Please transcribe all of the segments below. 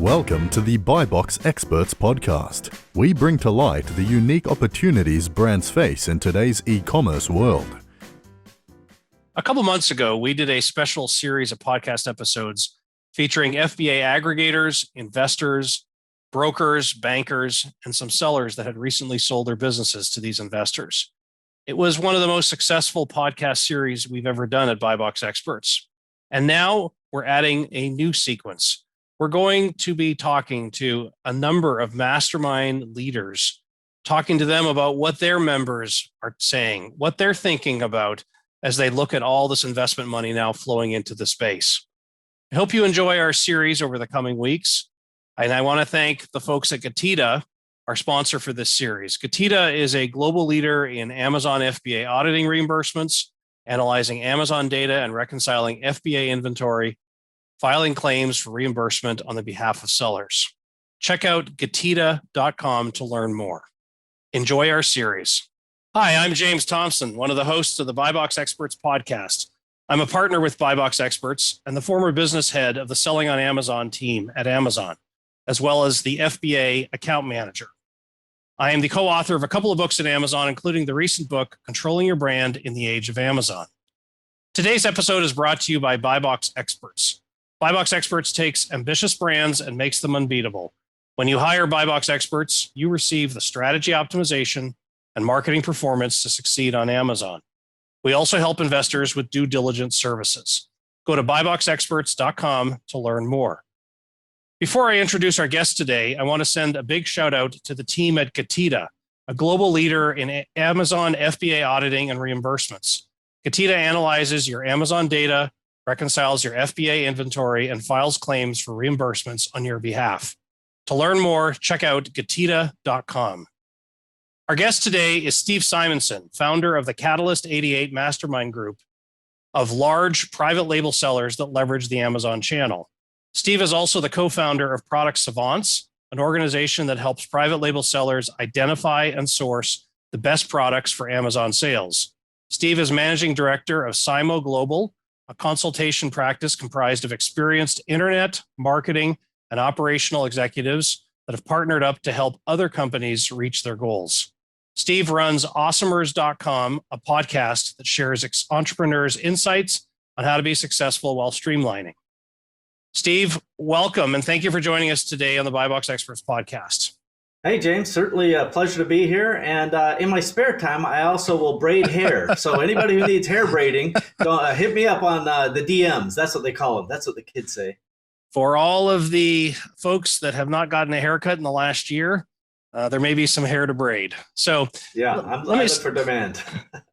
Welcome to the BuyBox Experts podcast. We bring to light the unique opportunities brands face in today's e-commerce world. A couple months ago, we did a special series of podcast episodes featuring FBA aggregators, investors, brokers, bankers, and some sellers that had recently sold their businesses to these investors. It was one of the most successful podcast series we've ever done at BuyBox Experts. And now we're adding a new sequence. We're going to be talking to a number of mastermind leaders, talking to them about what their members are saying, what they're thinking about as they look at all this investment money now flowing into the space. I hope you enjoy our series over the coming weeks. And I want to thank the folks at Getida, our sponsor for this series. Getida is a global leader in Amazon FBA auditing reimbursements, analyzing Amazon data and reconciling FBA inventory, filing claims for reimbursement on the behalf of sellers. Check out getida.com to learn more. Enjoy our series. Hi, I'm James Thompson, one of the hosts of the BuyBox Experts podcast. I'm a partner with BuyBox Experts and the former business head of the Selling on Amazon team at Amazon, as well as the FBA account manager. I am the co-author of a couple of books at Amazon, including the recent book, Controlling Your Brand in the Age of Amazon. Today's episode is brought to you by BuyBox Experts. BuyBox Experts takes ambitious brands and makes them unbeatable. When you hire BuyBox Experts, you receive the strategy optimization and marketing performance to succeed on Amazon. We also help investors with due diligence services. Go to buyboxexperts.com to learn more. Before I introduce our guest today, I want to send a big shout out to the team at Getida, a global leader in Amazon FBA auditing and reimbursements. Getida analyzes your Amazon data, reconciles your FBA inventory, and files claims for reimbursements on your behalf. To learn more, check out getida.com. Our guest today is Steve Simonson, founder of the Catalyst 88 Mastermind group of large private label sellers that leverage the Amazon channel. Steve is also the co-founder of Product Savants, an organization that helps private label sellers identify and source the best products for Amazon sales. Steve is managing director of Simo Global, a consultation practice comprised of experienced internet, marketing, and operational executives that have partnered up to help other companies reach their goals. Steve runs awesomers.com, a podcast that shares entrepreneurs' insights on how to be successful while streamlining. Steve, welcome, and thank you for joining us today on the BuyBox Experts podcast. Hey, James, certainly a pleasure to be here. And in my spare time, I also will braid hair. So anybody who needs hair braiding, hit me up on the DMs. That's what they call them. That's what the kids say. For all of the folks that have not gotten a haircut in the last year, there may be some hair to braid. So yeah, I'm glad for demand. Let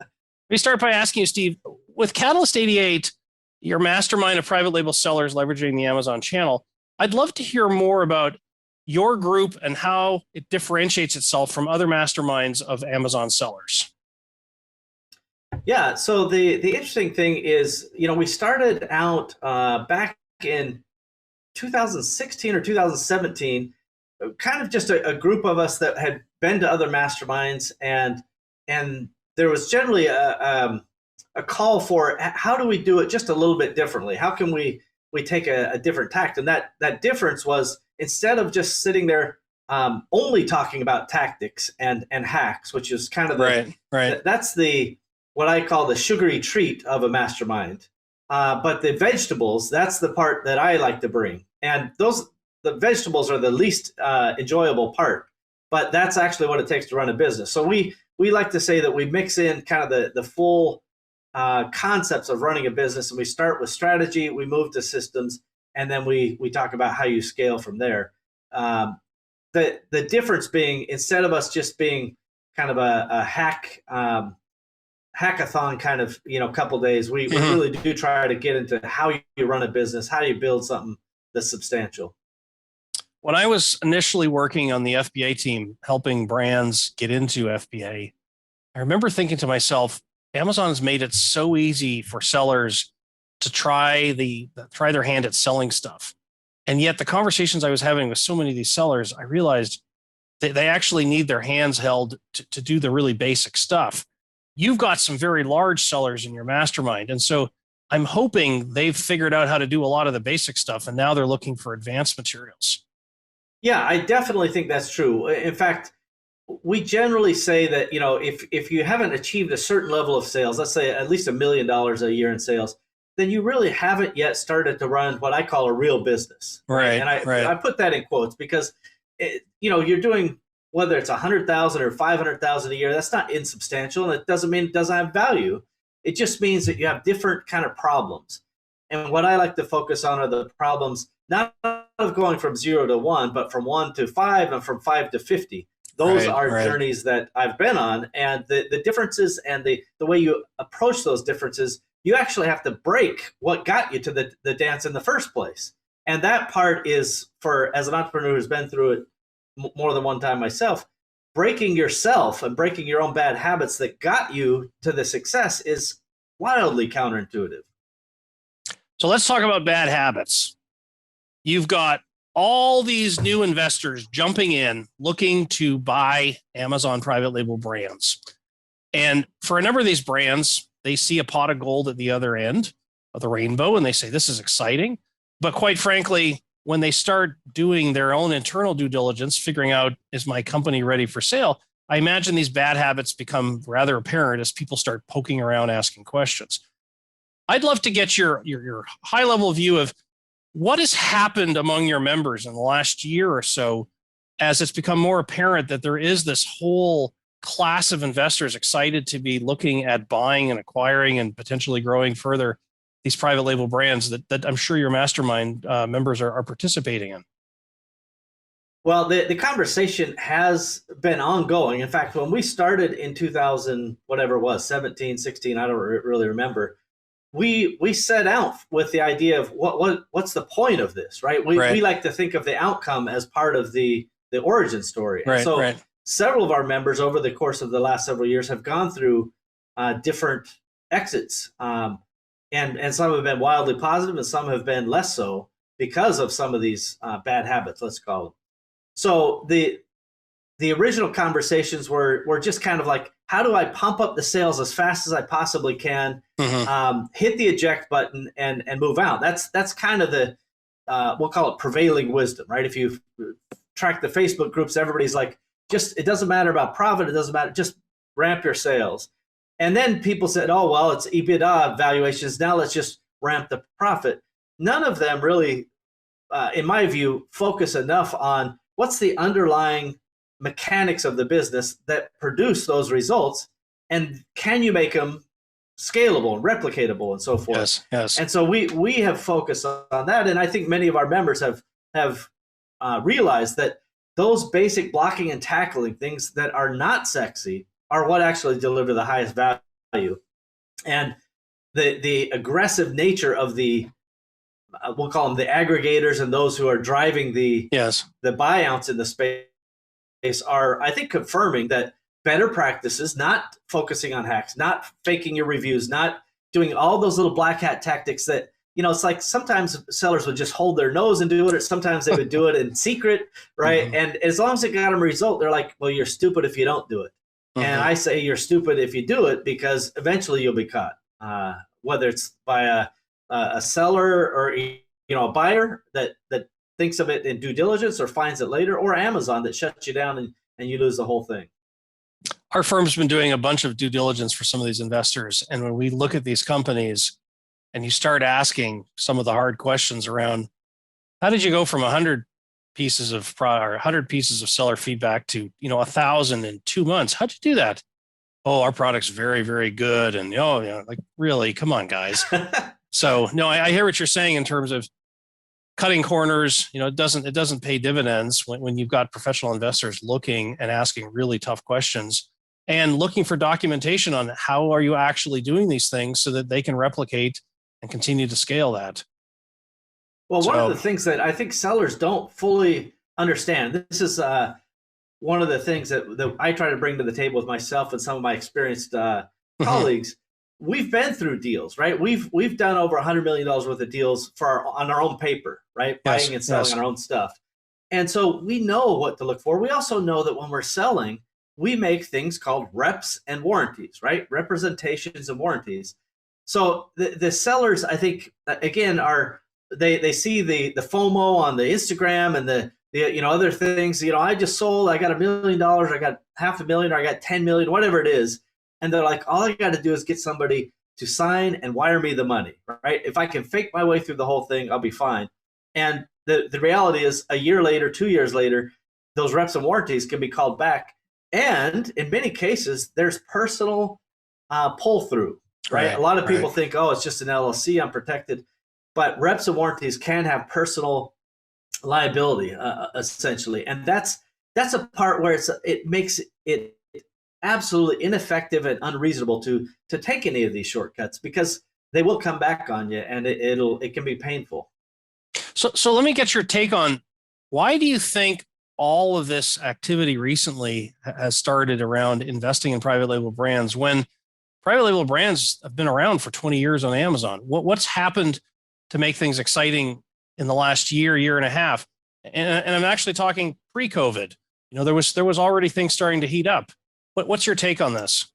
me start by asking you, Steve, with Catalyst 88, your mastermind of private label sellers leveraging the Amazon channel, I'd love to hear more about your group and how it differentiates itself from other masterminds of Amazon sellers. Yeah, so the interesting thing is, we started out back in 2016 or 2017, kind of just a group of us that had been to other masterminds, and there was generally a call for how do we do it just a little bit differently? How can we take a different tact? And that difference was, instead of just sitting there only talking about tactics and hacks, which is kind of that's what I call the sugary treat of a mastermind. But the vegetables, that's the part that I like to bring. And the vegetables are the least enjoyable part, but that's actually what it takes to run a business. So we like to say that we mix in kind of the full concepts of running a business, and we start with strategy, we move to systems, and then we talk about how you scale from there. The difference being, instead of us just being kind of a hackathon kind of couple days, we really do try to get into how you run a business, how you build something that's substantial. When I was initially working on the FBA team, helping brands get into FBA, I remember thinking to myself, Amazon's made it so easy for sellers to try their hand at selling stuff. And yet the conversations I was having with so many of these sellers, I realized that they actually need their hands held to do the really basic stuff. You've got some very large sellers in your mastermind. And so I'm hoping they've figured out how to do a lot of the basic stuff, and now they're looking for advanced materials. Yeah, I definitely think that's true. In fact, we generally say that, if you haven't achieved a certain level of sales, let's say at least $1 million a year in sales, then you really haven't yet started to run what I call a real business. Right, And right. I put that in quotes because, you're doing, whether it's 100,000 or 500,000 a year, that's not insubstantial. And it doesn't mean it doesn't have value. It just means that you have different kind of problems. And what I like to focus on are the problems, not of going from 0 to 1, but from 1 to 5 and from 5 to 50. Those Right, are right. journeys that I've been on, and the differences and the way you approach those differences, you actually have to break what got you to the dance in the first place. And that part is, as an entrepreneur who's been through it more than one time myself, breaking yourself and breaking your own bad habits that got you to the success is wildly counterintuitive. So let's talk about bad habits. You've got all these new investors jumping in, looking to buy Amazon private label brands. And for a number of these brands, they see a pot of gold at the other end of the rainbow and they say, this is exciting. But quite frankly, when they start doing their own internal due diligence, figuring out, is my company ready for sale? I imagine these bad habits become rather apparent as people start poking around, asking questions. I'd love to get your high level view of what has happened among your members in the last year or so, as it's become more apparent that there is this whole class of investors excited to be looking at buying and acquiring and potentially growing further these private label brands that I'm sure your mastermind members are participating in. Well, the conversation has been ongoing. In fact, when we started in 2000, whatever it was, 17, 16, I don't really remember, we set out with the idea of what's the point of this, right? We like to think of the outcome as part of the origin story. Right, so right. Several of our members over the course of the last several years have gone through different exits. And some have been wildly positive and some have been less so because of some of these bad habits, let's call them. So the original conversations were just kind of like, how do I pump up the sales as fast as I possibly can, hit the eject button and move out? That's kind of the, we'll call it prevailing wisdom, right? If you track the Facebook groups, everybody's like, it doesn't matter about profit. It doesn't matter. Just ramp your sales. And then people said, oh, well, it's EBITDA valuations. Now let's just ramp the profit. None of them really, in my view, focus enough on what's the underlying mechanics of the business that produce those results, and can you make them scalable and replicatable and so forth. Yes. And so we have focused on that, and I think many of our members have realized that those basic blocking and tackling things that are not sexy are what actually deliver the highest value. And the aggressive nature of the we'll call them the aggregators and those who are driving the buyouts in the space are, I think, confirming that better practices, not focusing on hacks, not faking your reviews, not doing all those little black hat tactics that, it's like sometimes sellers would just hold their nose and do it, or sometimes they would do it in secret, right? Mm-hmm. And as long as it got them a result, they're like, well, you're stupid if you don't do it. Mm-hmm. And I say you're stupid if you do it, because eventually you'll be caught, whether it's by a seller or a buyer that thinks of it in due diligence or finds it later, or Amazon that shuts you down and you lose the whole thing. Our firm's been doing a bunch of due diligence for some of these investors. And when we look at these companies and you start asking some of the hard questions around, how did you go from 100 pieces of product or 100 pieces of seller feedback to, 1,000 in 2 months? How'd you do that? Oh, our product's very, very good. And, like, really, come on, guys. So, no, I hear what you're saying in terms of cutting corners. It doesn't pay dividends when you've got professional investors looking and asking really tough questions and looking for documentation on how are you actually doing these things so that they can replicate and continue to scale that. Well, one of the things that I think sellers don't fully understand, this is one of the things that I try to bring to the table with myself and some of my experienced colleagues. We've been through deals, right? We've done over $100 million worth of deals on our own paper, right? Yes, buying and selling on our own stuff. And so we know what to look for. We also know that when we're selling, we make things called reps and warranties, right? Representations and warranties. So the sellers, I think, again, they see the FOMO on the Instagram and other things. I just sold. I got $1 million. I got $500,000. Or I got 10 million. Whatever it is. And they're like, all I got to do is get somebody to sign and wire me the money, right? If I can fake my way through the whole thing, I'll be fine. And the reality is, a year later, 2 years later, those reps and warranties can be called back. And in many cases, there's personal pull through, right? A lot of people think, oh, it's just an LLC, I'm protected. But reps and warranties can have personal liability, essentially. And that's a part where it makes it absolutely ineffective and unreasonable to take any of these shortcuts, because they will come back on you, and it can be painful. So let me get your take on, why do you think all of this activity recently has started around investing in private label brands, when private label brands have been around for 20 years on Amazon? What's happened to make things exciting in the last year and a half? And I'm actually talking pre-COVID. There was already things starting to heat up. What's your take on this?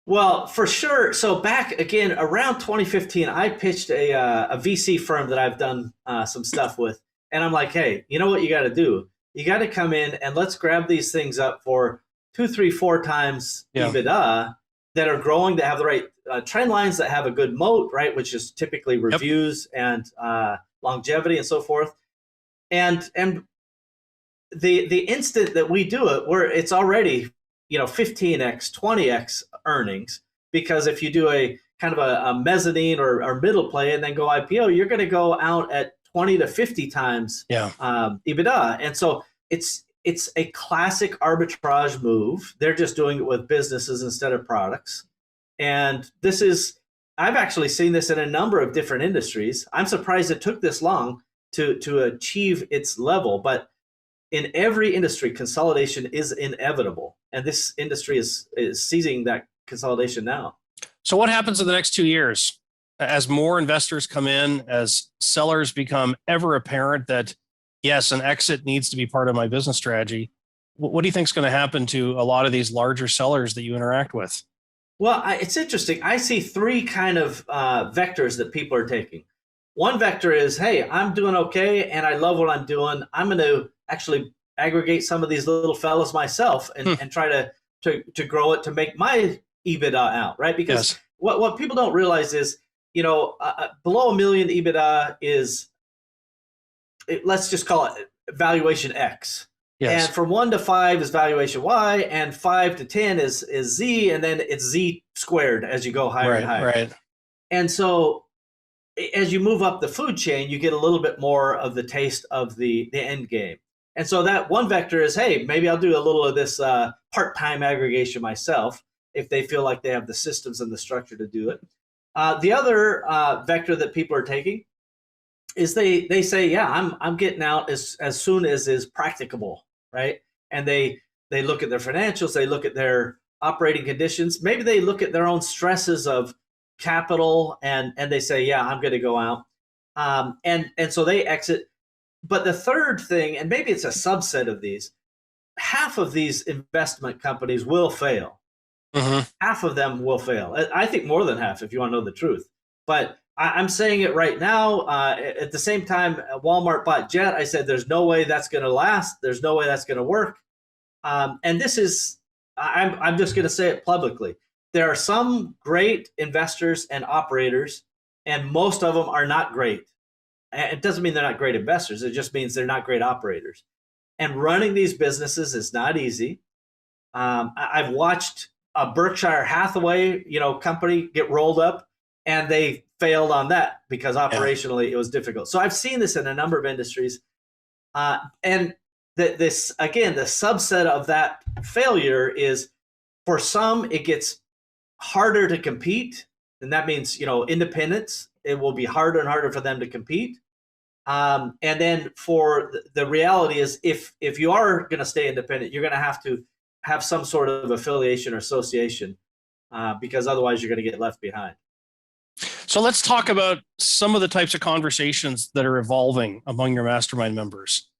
Well, for sure. So back again around 2015, I pitched a VC firm that I've done some stuff with, and I'm like, hey, you know what you got to do? You got to come in and let's grab these things up for 2, 3, 4 times EBITDA that are growing, that have the right trend lines, that have a good moat, right? Which is typically reviews and longevity and so forth. And the instant that we do it, it's already 15x, 20x earnings, because if you do a kind of a mezzanine or middle play and then go IPO, you're going to go out at 20 to 50 times EBITDA. And so it's a classic arbitrage move. They're just doing it with businesses instead of products. And I've actually seen this in a number of different industries. I'm surprised it took this long to achieve its level, but in every industry, consolidation is inevitable. And this industry is seizing that consolidation now. So what happens in the next 2 years as more investors come in, as sellers become ever apparent that, yes, an exit needs to be part of my business strategy? What do you think is going to happen to a lot of these larger sellers that you interact with? Well, it's interesting. I see 3 kind of vectors that people are taking. One vector is, hey, I'm doing okay and I love what I'm doing. I'm going to actually aggregate some of these little fellas myself and try to grow it to make my EBITDA out, right? Because what people don't realize is, below $1 million EBITDA is, let's just call it valuation X. Yes. And from 1 to 5 is valuation Y, and 5 to 10 is Z, and then it's Z squared as you go higher and higher. Right. And so as you move up the food chain, you get a little bit more of the taste of the end game. And so that one vector is, hey, maybe I'll do a little of this part-time aggregation myself if they feel like they have the systems and the structure to do it. The other vector that people are taking is they say, yeah, I'm getting out as soon as is practicable, right? And they look at their financials, they look at their operating conditions, maybe they look at their own stresses of capital, and they say, yeah, I'm going to go out, and so they exit. But the third thing, and maybe it's a subset of these, half of these investment companies will fail. Mm-hmm. Half of them will fail. I think more than half, if you want to know the truth. But I'm saying it right now. At the same time, Walmart bought Jet. I said, there's no way that's going to last. There's no way that's going to work. And this is, I'm just going to say it publicly. There are some great investors and operators, and most of them are not great. It doesn't mean they're not great investors. It just means they're not great operators. And running these businesses is not easy. I've watched a Berkshire Hathaway, company get rolled up, and they failed on that because operationally it was difficult. So I've seen this in a number of industries. And this, again, the subset of that failure is, for some, it gets harder to compete. And that means, independence, it will be harder and harder for them to compete. And then for the reality is, if you are going to stay independent, you're going to have some sort of affiliation or association, because otherwise you're going to get left behind. So let's talk about some of the types of conversations that are evolving among your mastermind members.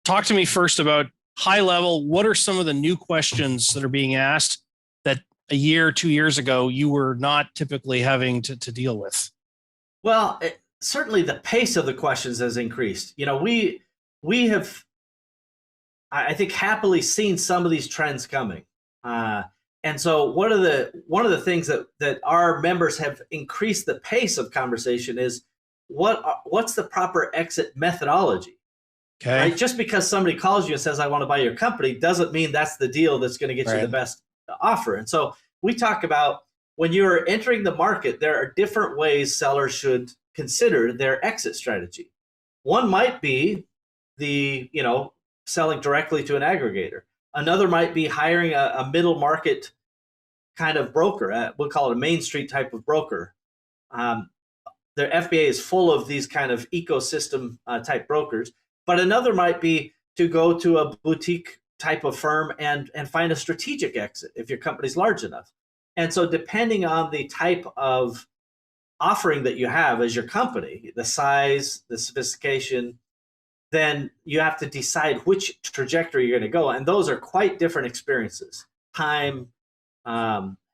Talk to me first about high level. What are some of the new questions that are being asked that a year, 2 years ago, you were not typically having to deal with? Well, certainly the pace of the questions has increased. we have, I think, happily seen some of these trends coming. And so one of the things that our members have increased the pace of conversation is what's the proper exit methodology? Okay. Right? Just because somebody calls you and says, I want to buy your company, doesn't mean that's the deal that's going to get you the best offer. And so we talk about when you're entering the market, there are different ways sellers should consider their exit strategy. One might be selling directly to an aggregator. Another might be hiring a middle market kind of broker. We'll call it a Main Street type of broker. The FBA is full of these kind of ecosystem type brokers. But another might be to go to a boutique type of firm and find a strategic exit if your company's large enough. And so depending on the type of offering that you have as your company, the size, the sophistication, then you have to decide which trajectory you're going to go. And those are quite different experiences: time,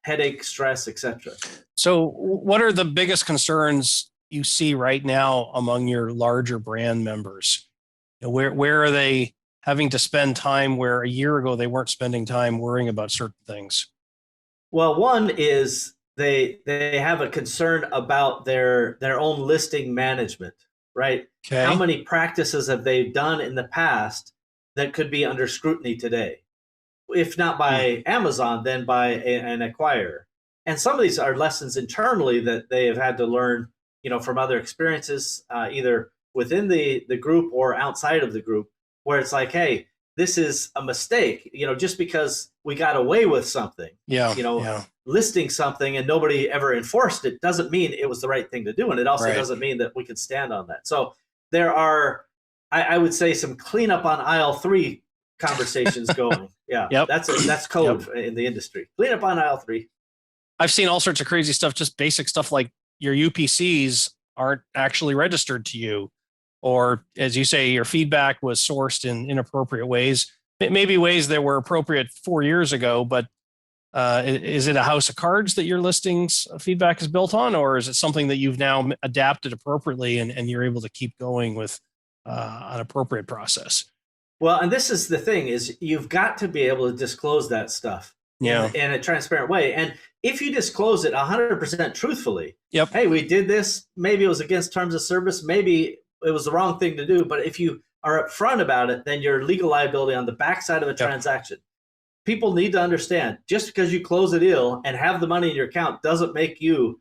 headache, stress, etc. So what are the biggest concerns you see right now among your larger brand members? Where are they having to spend time where a year ago they weren't spending time worrying about certain things? Well, one is they have a concern about their own listing management, right? Okay. How many practices have they done in the past that could be under scrutiny today? If not by Amazon, then by an acquirer. And some of these are lessons internally that they have had to learn, from other experiences, either within the group or outside of the group, where it's like, hey, this is a mistake. Just because we got away with something, listing something and nobody ever enforced it doesn't mean it was the right thing to do. And it also doesn't mean that we could stand on that. So there are, I would say, some cleanup on aisle 3 conversations going. Yeah, yep. That's code in the industry. Cleanup on aisle 3. I've seen all sorts of crazy stuff, just basic stuff like your UPCs aren't actually registered to you. Or, as you say, your feedback was sourced in inappropriate ways, maybe ways that were appropriate 4 years ago, but is it a house of cards that your listings feedback is built on, or is it something that you've now adapted appropriately and you're able to keep going with an appropriate process? Well, and this is the thing, is you've got to be able to disclose that stuff in a transparent way. And if you disclose it 100% truthfully, hey, we did this, maybe it was against terms of service, maybe it was the wrong thing to do. But if you are upfront about it, then your legal liability on the backside of a transaction. People need to understand, just because you close a deal and have the money in your account doesn't make you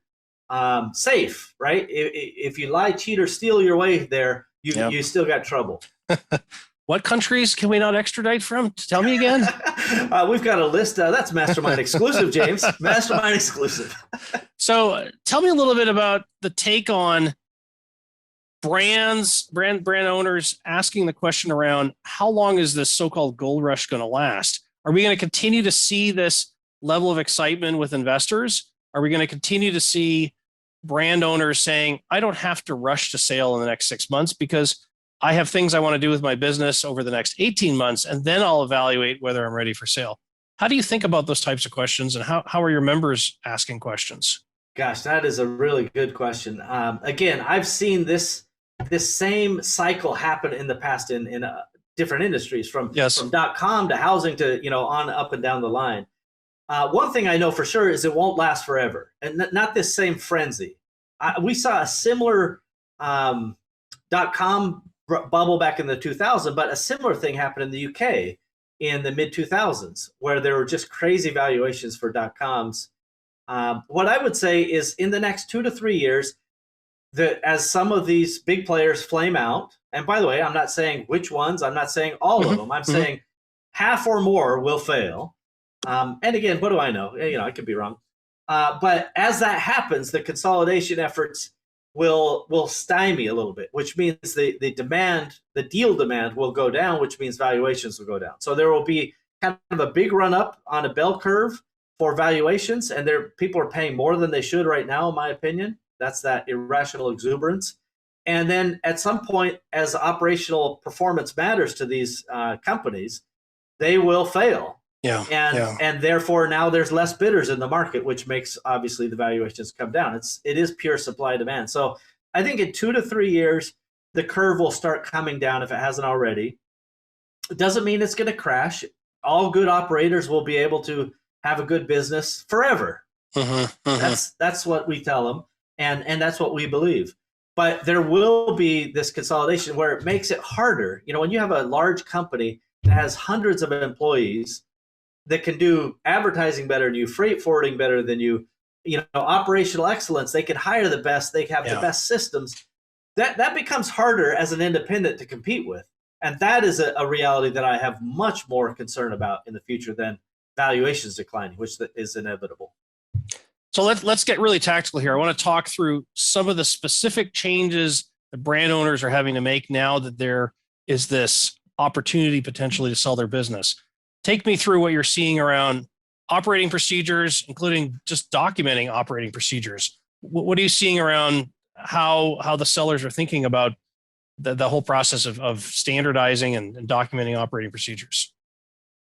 safe, right? If you lie, cheat, or steal your way there, you still got trouble. What countries can we not extradite from? Tell me again. We've got a list. That's Mastermind exclusive, James. Mastermind exclusive. So tell me a little bit about the take on brand owners asking the question around, how long is this so-called gold rush going to last? Are we going to continue to see this level of excitement with investors? Are we going to continue to see brand owners saying, I don't have to rush to sale in the next 6 months because I have things I want to do with my business over the next 18 months, and then I'll evaluate whether I'm ready for sale? How do you think about those types of questions, and how are your members asking questions? Gosh, that is a really good question. Again, I've seen this same cycle happen in the past in different industries, from .com to housing to on up and down the line. One thing I know for sure is it won't last forever, and not this same frenzy. We saw a similar .com bubble back in the 2000s, but a similar thing happened in the UK in the mid 2000s, where there were just crazy valuations for .coms. What I would say is, in the next 2 to 3 years, as some of these big players flame out, and by the way, I'm not saying which ones, I'm not saying all of them, I'm saying half or more will fail. And again, what do I know? I could be wrong. But as that happens, the consolidation efforts will stymie a little bit, which means the deal demand will go down, which means valuations will go down. So there will be kind of a big run up on a bell curve for valuations, and people are paying more than they should right now, in my opinion. That's that irrational exuberance. And then at some point, as operational performance matters to these companies, they will fail. And therefore now there's less bidders in the market, which makes obviously the valuations come down. It is pure supply demand. So I think in 2 to 3 years, the curve will start coming down if it hasn't already. It doesn't mean it's going to crash. All good operators will be able to have a good business forever. That's what we tell them, and that's what we believe. But there will be this consolidation where it makes it harder. When you have a large company that has hundreds of employees that can do advertising better than you, freight forwarding better than you, operational excellence, they can hire the best, they have the best systems. That becomes harder as an independent to compete with. And that is a reality that I have much more concern about in the future than valuations declining, which is inevitable. So let's get really tactical here. I want to talk through some of the specific changes that brand owners are having to make now that there is this opportunity potentially to sell their business. Take me through what you're seeing around operating procedures, including just documenting operating procedures. What are you seeing around how the sellers are thinking about the whole process of standardizing and documenting operating procedures?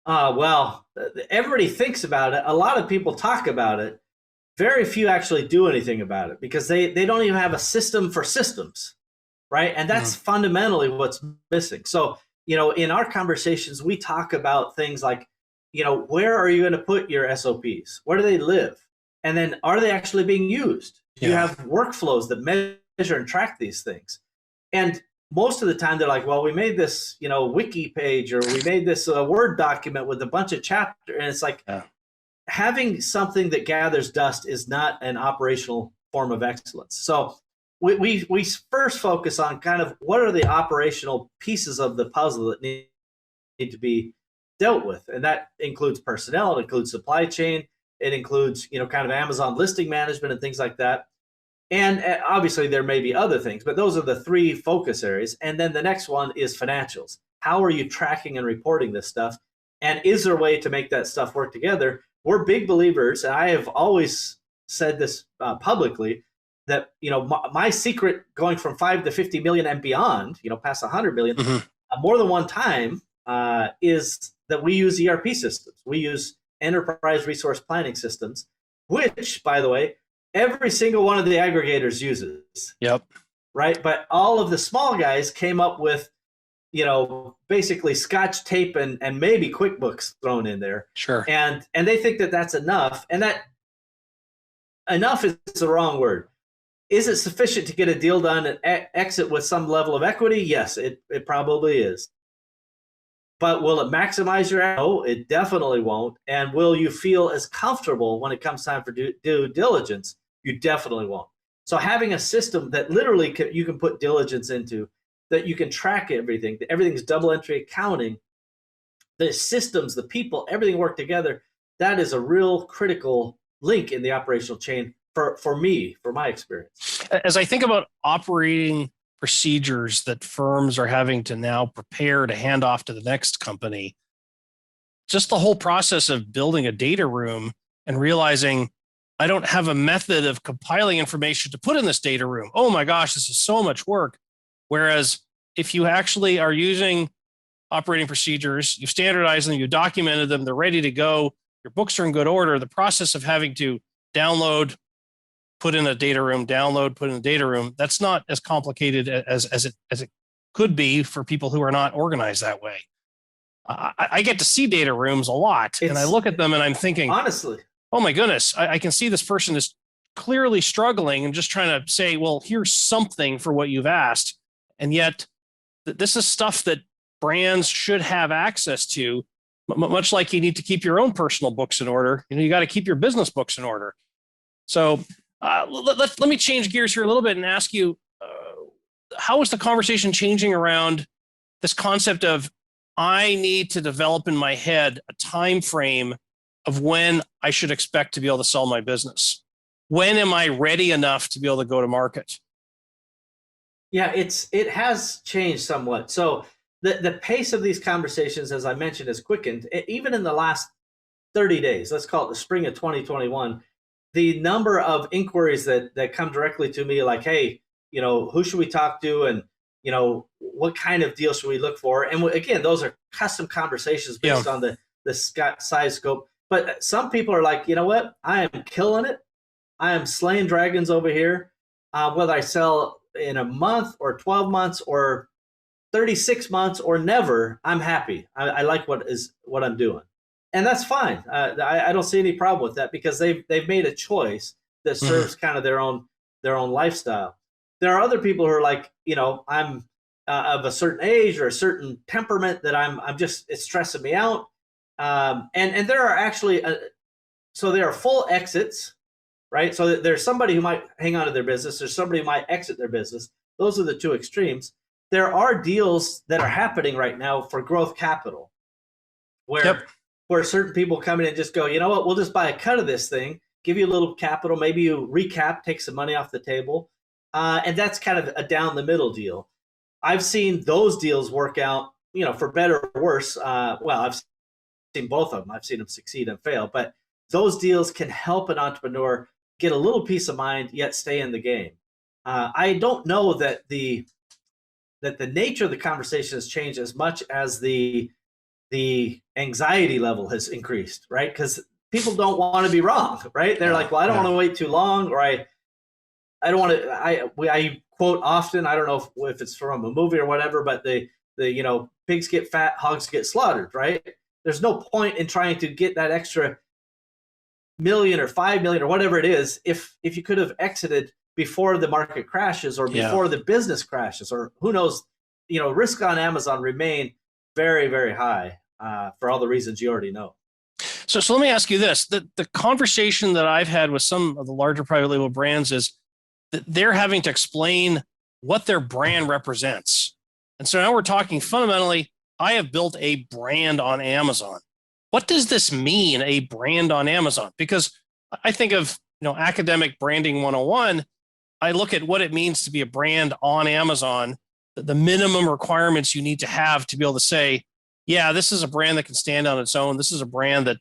Well, everybody thinks about it. A lot of people talk about it. Very few actually do anything about it because they don't even have a system for systems, right? And that's fundamentally what's missing. So, in our conversations, we talk about things like, where are you going to put your SOPs? Where do they live? And then are they actually being used? Do you have workflows that measure and track these things? And most of the time they're like, well, we made this, wiki page, or we made this Word document with a bunch of chapters. And it's like, having something that gathers dust is not an operational form of excellence. So we first focus on kind of what are the operational pieces of the puzzle that need to be dealt with. And that includes personnel, it includes supply chain, it includes, kind of Amazon listing management and things like that. And obviously there may be other things, but those are the three focus areas. And then the next one is financials. How are you tracking and reporting this stuff? And is there a way to make that stuff work together? We're big believers, and I have always said this publicly, that my secret going from 5 to 50 million and beyond, past 100 million, more than one time, is that we use ERP systems. We use enterprise resource planning systems, which, by the way, every single one of the aggregators uses. Yep. Right, but all of the small guys came up with, basically Scotch tape and maybe QuickBooks thrown in there. Sure. And they think that that's enough. And that enough is the wrong word. Is it sufficient to get a deal done and exit with some level of equity? Yes, it probably is. But will it maximize your? No, it definitely won't. And will you feel as comfortable when it comes time for due diligence? You definitely won't. So having a system that literally you can put diligence into, that you can track everything, everything's double entry accounting, the systems, the people, everything work together, that is a real critical link in the operational chain for me, for my experience. As I think about operating procedures that firms are having to now prepare to hand off to the next company, just the whole process of building a data room and realizing I don't have a method of compiling information to put in this data room. Oh my gosh, this is so much work. Whereas if you actually are using operating procedures, you've standardized them, you documented them, they're ready to go, your books are in good order, the process of having to download, put in a data room, download, put in a data room, that's not as complicated as it could be for people who are not organized that way. I get to see data rooms a lot, and I look at them and I'm thinking, honestly, oh my goodness, I can see this person is clearly struggling and just trying to say, well, here's something for what you've asked. And yet this is stuff that brands should have access to, much like you need to keep your own personal books in order. You got to keep your business books in order. So let me change gears here a little bit and ask you, how is the conversation changing around this concept of I need to develop in my head a time frame of when I should expect to be able to sell my business? When am I ready enough to be able to go to market? Yeah, it has changed somewhat. So the pace of these conversations, as I mentioned, has quickened. Even in the last 30 days, let's call it the spring of 2021, the number of inquiries that come directly to me like, hey, who should we talk to? And, what kind of deal should we look for? And again, those are custom conversations based on the size scope. But some people are like, you know what? I am killing it. I am slaying dragons over here. Whether I sell in a month or 12 months or 36 months or never, I'm happy. I like what I'm doing. And that's fine. I don't see any problem with that because they've made a choice that serves kind of their own lifestyle. There are other people who are like, I'm of a certain age or a certain temperament that I'm just, it's stressing me out. And there are actually, so there are full exits, right? So there's somebody who might hang on to their business. There's somebody who might exit their business. Those are the two extremes. There are deals that are happening right now for growth capital where certain people come in and just go, you know what, we'll just buy a cut of this thing, give you a little capital, maybe you recap, take some money off the table. And that's kind of a down the middle deal. I've seen those deals work out, for better or worse. I've seen both of them. I've seen them succeed and fail, but those deals can help an entrepreneur get a little peace of mind, yet stay in the game. I don't know that the nature of the conversation has changed as much as the anxiety level has increased, right? Because people don't want to be wrong, right? They're like, well, I don't want to wait too long, or I don't want to. I quote often. I don't know if it's from a movie or whatever, but the pigs get fat, hogs get slaughtered, right? There's no point in trying to get that extra million or 5 million or whatever it is if you could have exited before the market crashes or before the business crashes, or who knows. Risk on Amazon remain very, very high for all the reasons you already know. So let me ask you this. The conversation that I've had with some of the larger private label brands is that they're having to explain what their brand represents. And so now we're talking fundamentally, I have built a brand on Amazon. What does this mean, a brand on Amazon? Because I think of, academic branding 101. I look at what it means to be a brand on Amazon, the minimum requirements you need to have to be able to say, yeah, this is a brand that can stand on its own. This is a brand that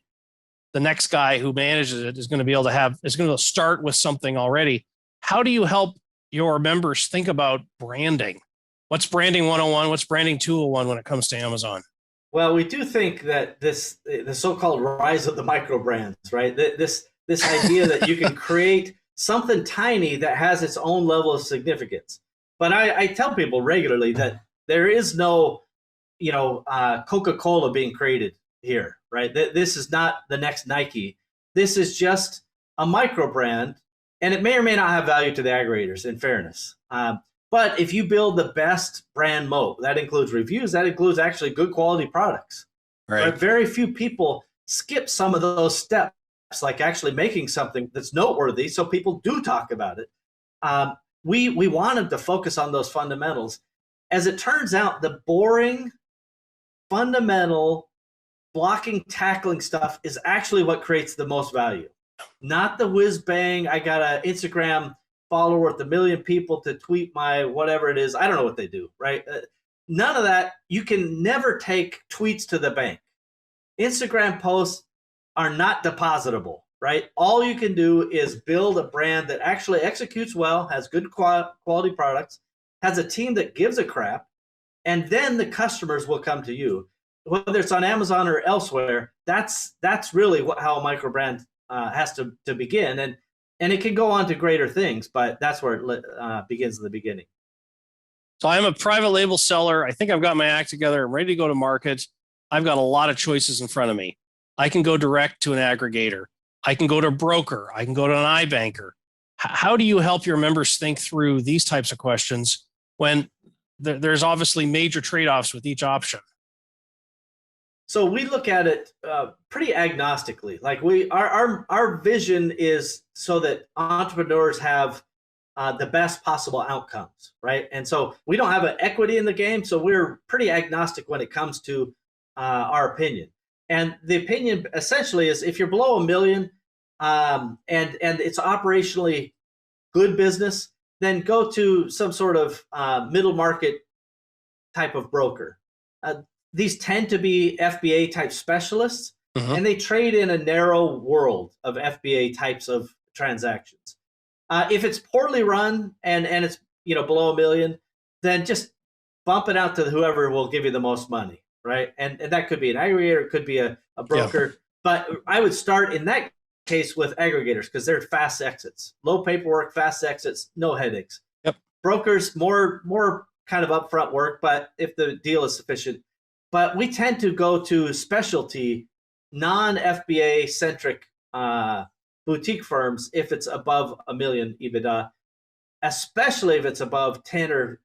the next guy who manages it is going to be able to have, is going to start with something already. How do you help your members think about branding? What's branding 101? What's branding 201 when it comes to Amazon? Well, we do think that the so-called rise of the micro brands, right? This idea that you can create something tiny that has its own level of significance. But I tell people regularly that there is no, Coca-Cola being created here, right? This is not the next Nike. This is just a micro brand, and it may or may not have value to the aggregators, in fairness. But if you build the best brand moat, that includes reviews, that includes actually good quality products. Right? Very few people skip some of those steps, like actually making something that's noteworthy, so people do talk about it. We wanted to focus on those fundamentals. As it turns out, the boring, fundamental, blocking, tackling stuff is actually what creates the most value. Not the whiz bang, I got an Instagram follower with 1 million people to tweet my whatever it is. I don't know what they do, right? None of that. You can never take tweets to the bank. Instagram posts are not depositable, right? All you can do is build a brand that actually executes well, has good quality products, has a team that gives a crap, and then the customers will come to you. Whether it's on Amazon or elsewhere, that's really how a micro brand has to begin. And it can go on to greater things, but that's where it begins in the beginning. So I'm a private label seller. I think I've got my act together. I'm ready to go to market. I've got a lot of choices in front of me. I can go direct to an aggregator. I can go to a broker. I can go to an iBanker. How do you help your members think through these types of questions when there's obviously major trade-offs with each option? So we look at it pretty agnostically. Like our vision is so that entrepreneurs have the best possible outcomes, right? And so we don't have an equity in the game, so we're pretty agnostic when it comes to our opinion. And the opinion essentially is if you're below 1 million and it's operationally good business, then go to some sort of middle market type of broker. These tend to be FBA type specialists, and they trade in a narrow world of FBA types of transactions. If it's poorly run and it's below 1 million, then just bump it out to whoever will give you the most money, right? And that could be an aggregator, it could be a broker. Yeah. But I would start in that case with aggregators because they're fast exits, low paperwork, fast exits, no headaches. Yep. brokers, more kind of upfront work, but if the deal is sufficient. But we tend to go to specialty, non-FBA centric boutique firms if it's above $1 million EBITDA, especially if it's above 10 or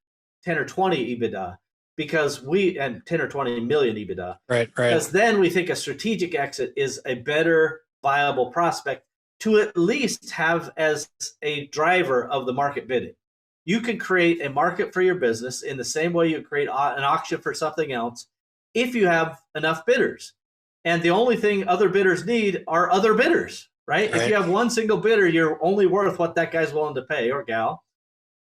20 EBITDA, because and 10 or 20 million EBITDA. Right. Because then we think a strategic exit is a better viable prospect to at least have as a driver of the market bidding. You can create a market for your business in the same way you create an auction for something else if you have enough bidders. And the only thing other bidders need are other bidders, right? If you have one single bidder, you're only worth what that guy's willing to pay, or gal.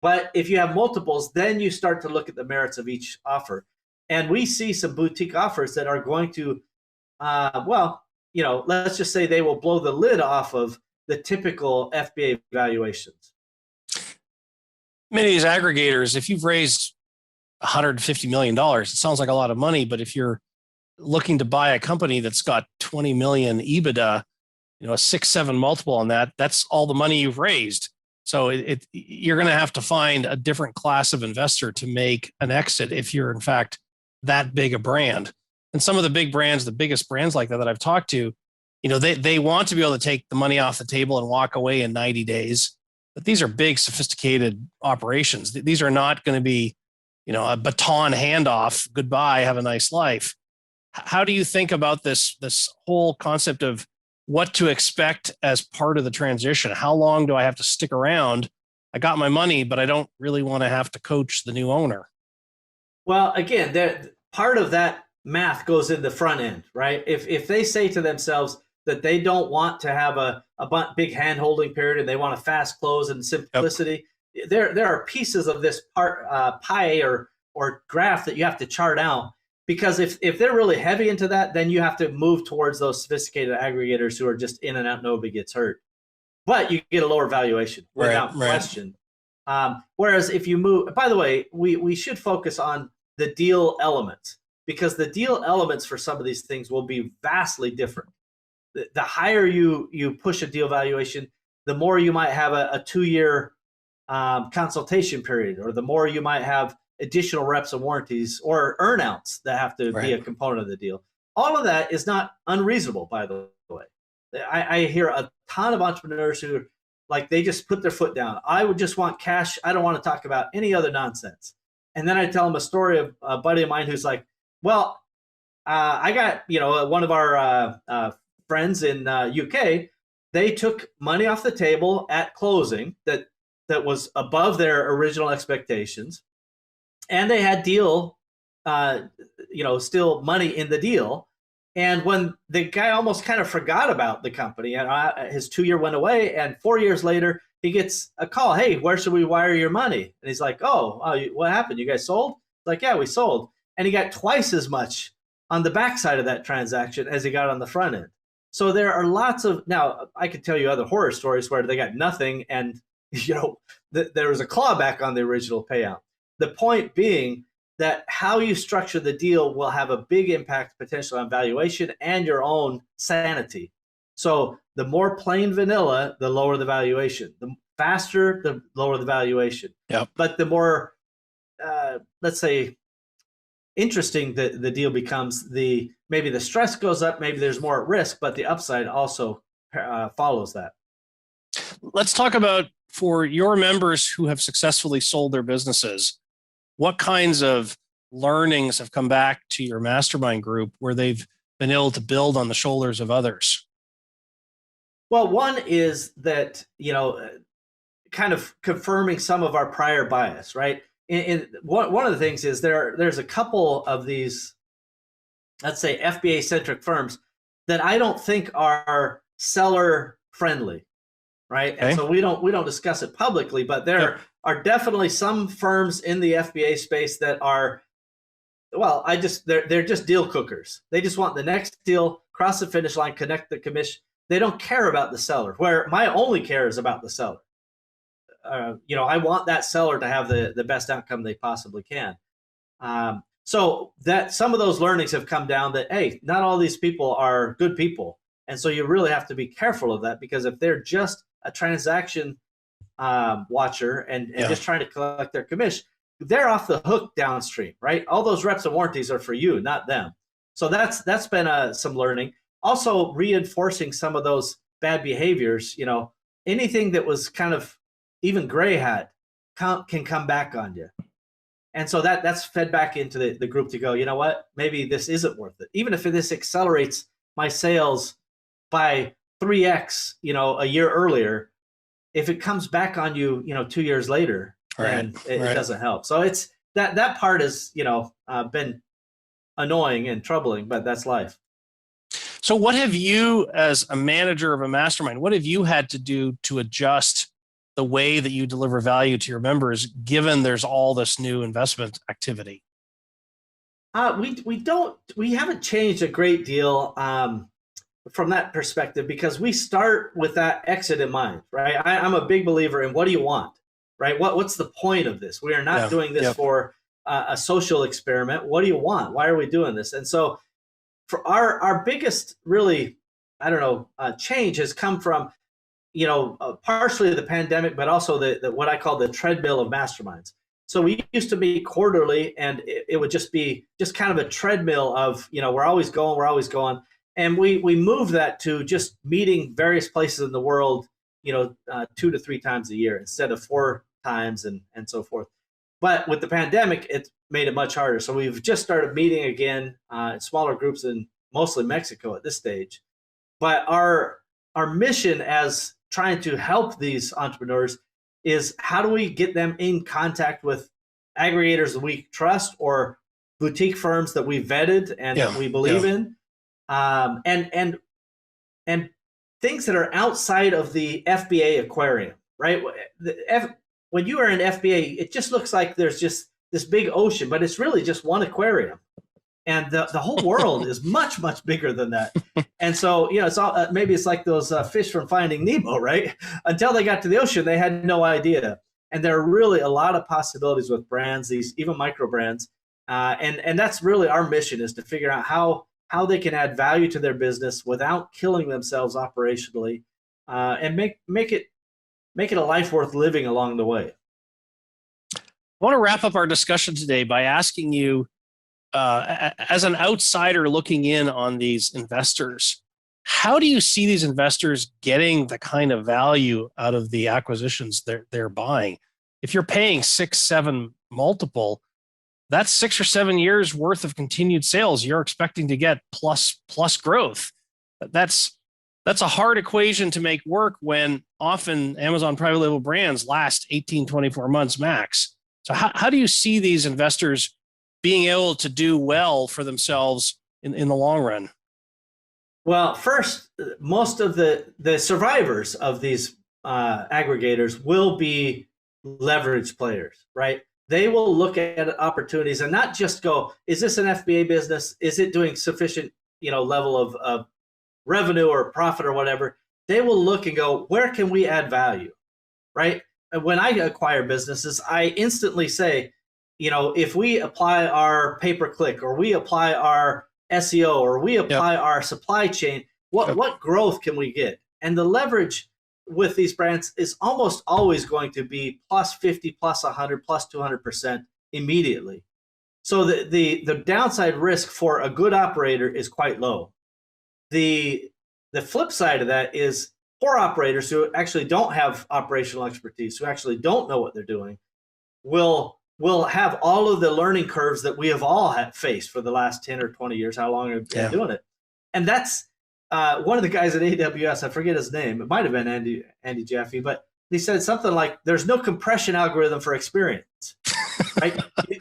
But if you have multiples, then you start to look at the merits of each offer. And we see some boutique offers that are going to, let's just say they will blow the lid off of the typical FBA valuations. Many of these aggregators, if you've raised $150 million, it sounds like a lot of money, but if you're looking to buy a company that's got 20 million EBITDA, a 6-7 multiple on that, that's all the money you've raised. So you're going to have to find a different class of investor to make an exit if you're in fact that big a brand. And some of the big brands, the biggest brands like that I've talked to, they want to be able to take the money off the table and walk away in 90 days. But these are big, sophisticated operations. These are not going to be, a baton handoff. Goodbye, have a nice life. How do you think about this whole concept of what to expect as part of the transition? How long do I have to stick around? I got my money, but I don't really want to have to coach the new owner. Well, again, part of that math goes in the front end, right? If they say to themselves that they don't want to have a big hand-holding period and they want a fast close and simplicity, there are pieces of this pie or graph that you have to chart out. Because if they're really heavy into that, then you have to move towards those sophisticated aggregators who are just in and out, nobody gets hurt. But you get a lower valuation without question. Whereas if you move, by the way, we should focus on the deal elements, because the deal elements for some of these things will be vastly different. The higher you push a deal valuation, the more you might have a 2-year consultation period, or the more you might have additional reps and warranties or earnouts that have to be a component of the deal. All of that is not unreasonable, by the way. I hear a ton of entrepreneurs who they just put their foot down. I would just want cash. I don't want to talk about any other nonsense. And then I tell them a story of a buddy of mine who's like, well, I got, one of our friends in UK, they took money off the table at closing that was above their original expectations. And they had deal, still money in the deal. And when the guy almost kind of forgot about the company, and his 2-year went away, and 4 years later, he gets a call. Hey, where should we wire your money? And he's like, oh, what happened? You guys sold? It's like, yeah, we sold. And he got twice as much on the backside of that transaction as he got on the front end. So there are lots of, now I could tell you other horror stories where they got nothing and, there was a clawback on the original payout. The point being that how you structure the deal will have a big impact potentially on valuation and your own sanity. So the more plain vanilla, the lower the valuation. The faster, the lower the valuation. Yep. But the more, let's say, interesting the deal becomes, maybe the stress goes up, maybe there's more at risk, but the upside also follows that. Let's talk about, for your members who have successfully sold their businesses, what kinds of learnings have come back to your mastermind group where they've been able to build on the shoulders of others? Well, one is that, kind of confirming some of our prior bias, right? One of the things is there's a couple of these, let's say, FBA-centric firms that I don't think are seller friendly, right? Okay. And so we don't discuss it publicly, but there are definitely some firms in the FBA space that are, well, they're just deal cookers. They just want the next deal, cross the finish line, connect the commission. They don't care about the seller, where my only care is about the seller. I want that seller to have the best outcome they possibly can. So that some of those learnings have come down that, hey, not all these people are good people. And so you really have to be careful of that, because if they're just a transaction watcher and just trying to collect their commission, they're off the hook downstream, right? All those reps and warranties are for you, not them. So that's been some learning. Also reinforcing some of those bad behaviors. Anything that was kind of even gray hat can come back on you. And so that's fed back into the group to go, you know what, maybe this isn't worth it. Even if this accelerates my sales by 3x, a year earlier, if it comes back on you, 2 years later, then it doesn't help. So it's that part has, been annoying and troubling, but that's life. So what have you, as a manager of a mastermind, what have you had to do to adjust the way that you deliver value to your members, given there's all this new investment activity? We haven't changed a great deal from that perspective, because we start with that exit in mind, right? I'm a big believer in what do you want, right? What's the point of this? We are not doing this for a social experiment. What do you want? Why are we doing this? And so for our biggest really, change has come from, partially the pandemic, but also the what I call the treadmill of masterminds. So we used to meet quarterly, and it would just be kind of a treadmill of, we're always going. And we moved that to just meeting various places in the world, 2 to 3 times a year instead of 4 times and so forth. But with the pandemic, it made it much harder. So we've just started meeting again in smaller groups in mostly Mexico at this stage. But our mission as trying to help these entrepreneurs is, how do we get them in contact with aggregators that we trust or boutique firms that we vetted and that we believe in, and things that are outside of the FBA aquarium, right? When you are an FBA, it just looks like there's just this big ocean, but it's really just one aquarium. And the whole world is much, much bigger than that. And so, it's all, maybe it's like those fish from Finding Nemo, right? Until they got to the ocean, they had no idea. And there are really a lot of possibilities with brands, these even micro brands. And that's really our mission, is to figure out how they can add value to their business without killing themselves operationally, and make it a life worth living along the way. I want to wrap up our discussion today by asking you, as an outsider looking in on these investors, how do you see these investors getting the kind of value out of the acquisitions they're buying? If you're paying 6-7 multiple, that's 6 or 7 years worth of continued sales you're expecting to get plus growth. That's a hard equation to make work when often Amazon private label brands last 18, 24 months max. So how do you see these investors being able to do well for themselves in the long run? Well, first, most of the survivors of these aggregators will be leverage players, right? They will look at opportunities and not just go, is this an FBA business? Is it doing sufficient, level of revenue or profit or whatever? They will look and go, where can we add value, right? And when I acquire businesses, I instantly say, if we apply our pay-per-click, or we apply our SEO, or we apply our supply chain, what growth can we get? And the leverage with these brands is almost always going to be plus 50, plus 100, plus 200% immediately. So the downside risk for a good operator is quite low. The flip side of that is poor operators who actually don't have operational expertise, who actually don't know what they're doing, will have all of the learning curves that we have all faced for the last 10 or 20 years, how long I've been doing it. And that's one of the guys at AWS, I forget his name, it might have been Andy Jaffe, but he said something like, there's no compression algorithm for experience, right?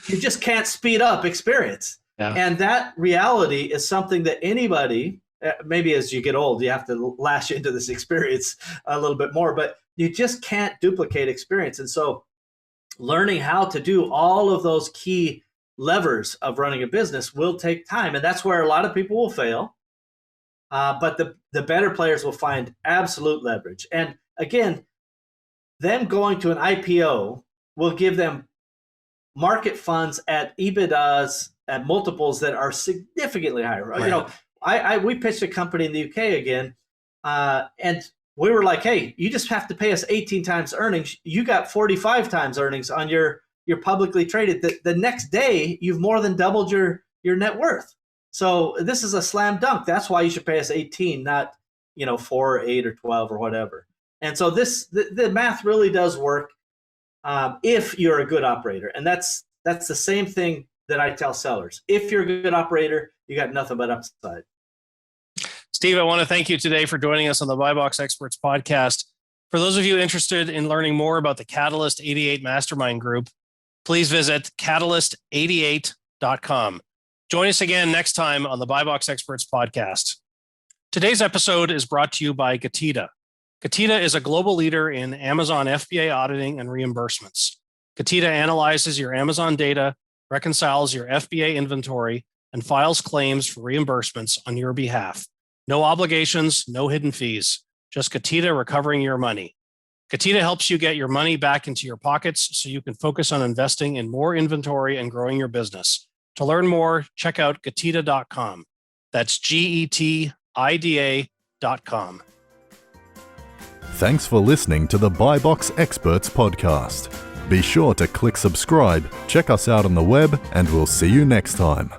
You just can't speed up experience. Yeah. And that reality is something that anybody, maybe as you get old, you have to lash into this experience a little bit more, but you just can't duplicate experience. And so learning how to do all of those key levers of running a business will take time. And that's where a lot of people will fail. But the better players will find absolute leverage. And again, them going to an IPO will give them market funds at EBITDAs, at multiples that are significantly higher. Right. We pitched a company in the UK again, and we were like, hey, you just have to pay us 18 times earnings. You got 45 times earnings on your publicly traded. The next day, you've more than doubled your net worth. So this is a slam dunk. That's why you should pay us 18, not 4 or 8 or 12 or whatever. And so the math really does work if you're a good operator. And that's the same thing that I tell sellers. If you're a good operator, you got nothing but upside. Steve, I want to thank you today for joining us on the BuyBox Experts podcast. For those of you interested in learning more about the Catalyst 88 Mastermind Group, please visit catalyst88.com. Join us again next time on the BuyBox Experts podcast. Today's episode is brought to you by Getida. Getida is a global leader in Amazon FBA auditing and reimbursements. Getida analyzes your Amazon data, reconciles your FBA inventory, and files claims for reimbursements on your behalf. No obligations, no hidden fees, just Getida recovering your money. Getida helps you get your money back into your pockets so you can focus on investing in more inventory and growing your business. To learn more, check out Getida.com. That's GETIDA.com. Thanks for listening to the BuyBox Experts podcast. Be sure to click subscribe, check us out on the web, and we'll see you next time.